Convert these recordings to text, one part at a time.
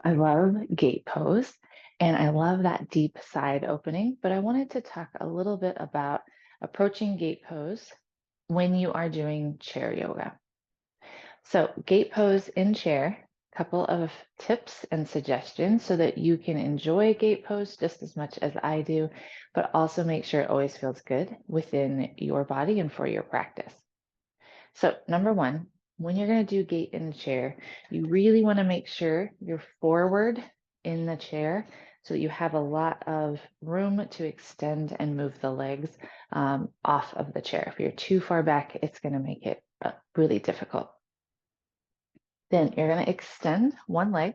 So I love gate pose and I love that deep side opening, but I wanted to talk a little bit about approaching gate pose when you are doing chair yoga. So, gate pose in chair, couple of tips and suggestions so that you can enjoy gate pose just as much as I do, but also make sure it always feels good within your body and for your practice. So, number one, when you're going to do gait in the chair, you really want to make sure you're forward in the chair so that you have a lot of room to extend and move the legs off of the chair. If you're too far back, it's going to make it really difficult. Then you're going to extend one leg.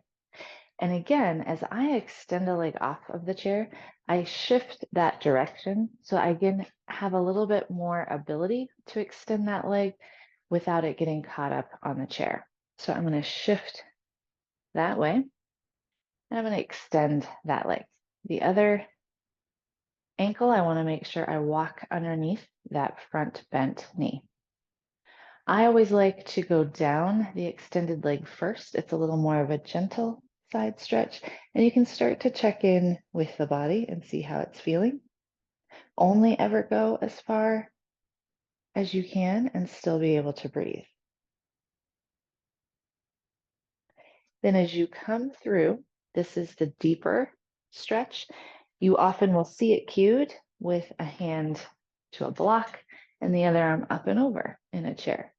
And again, as I extend a leg off of the chair, I shift that direction. So I again have a little bit more ability to extend that leg without it getting caught up on the chair. So I'm going to shift that way and I'm going to extend that leg. The other ankle, I want to make sure I walk underneath that front bent knee. I always like to go down the extended leg first. It's a little more of a gentle side stretch, and you can start to check in with the body and see how it's feeling. Only ever go as far as you can and still be able to breathe. Then as you come through, this is the deeper stretch. You often will see it cued with a hand to a block and the other arm up and over in a chair.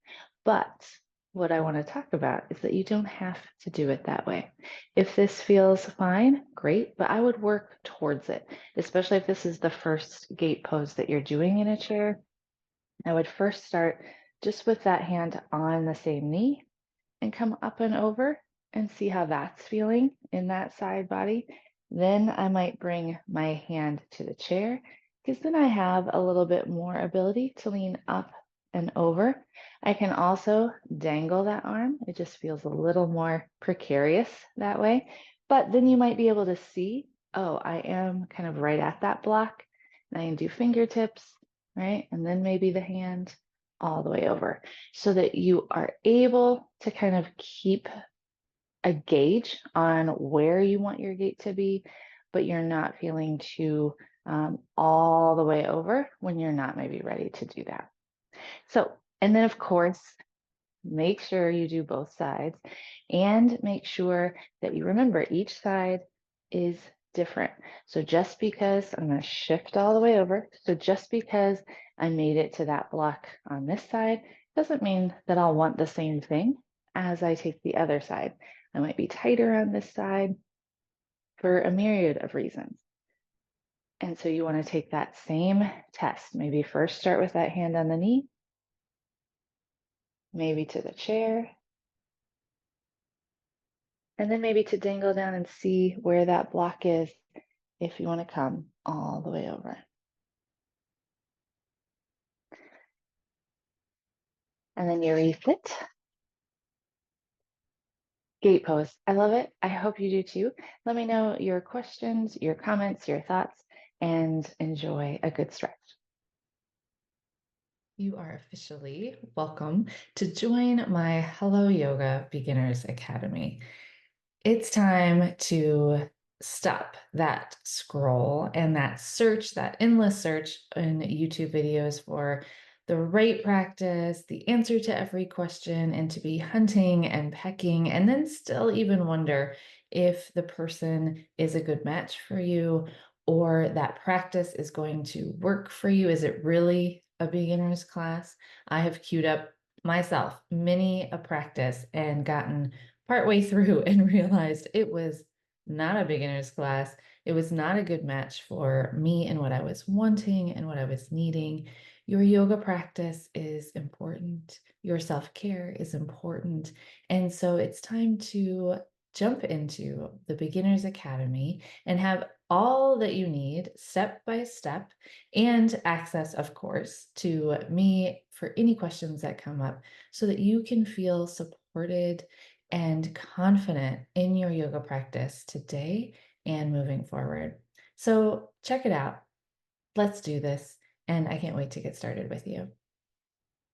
But what I want to talk about is that you don't have to do it that way. If this feels fine, great, but I would work towards it, especially if this is the first gate pose that you're doing in a chair. I would first start just with that hand on the same knee and come up and over and see how that's feeling in that side body. Then I might bring my hand to the chair because then I have a little bit more ability to lean up and over. I can also dangle that arm. It just feels a little more precarious that way. But then you might be able to see, oh, I am kind of right at that block. And I can do fingertips, right? And then maybe the hand all the way over so that you are able to kind of keep a gauge on where you want your gait to be, but you're not feeling too all the way over when you're not maybe ready to do that. So, and then of course, make sure you do both sides and make sure that you remember each side is different. So just because I'm going to shift all the way over, so just because I made it to that block on this side doesn't mean that I'll want the same thing as I take the other side. I might be tighter on this side for a myriad of reasons. And so you want to take that same test. Maybe first start with that hand on the knee, maybe to the chair, and then maybe to dangle down and see where that block is if you want to come all the way over. And then you refit. Gate pose. I love it. I hope you do too. Let me know your questions, your comments, your thoughts, and enjoy a good stretch. You are officially welcome to join my Hello Yoga Beginners Academy. It's time to stop that scroll and that search, that endless search in YouTube videos for the right practice, the answer to every question, and to be hunting and pecking, and then still even wonder if the person is a good match for you or that practice is going to work for you. Is it really a beginner's class? I have queued up myself many a practice and gotten partway through and realized it was not a beginner's class. It was not a good match for me and what I was wanting and what I was needing. Your yoga practice is important. Your self-care is important. And so it's time to jump into the Beginner's Academy and have all that you need step by step and access, of course, to me for any questions that come up so that you can feel supported and confident in your yoga practice today and moving forward. So check it out. Let's do this. And I can't wait to get started with you.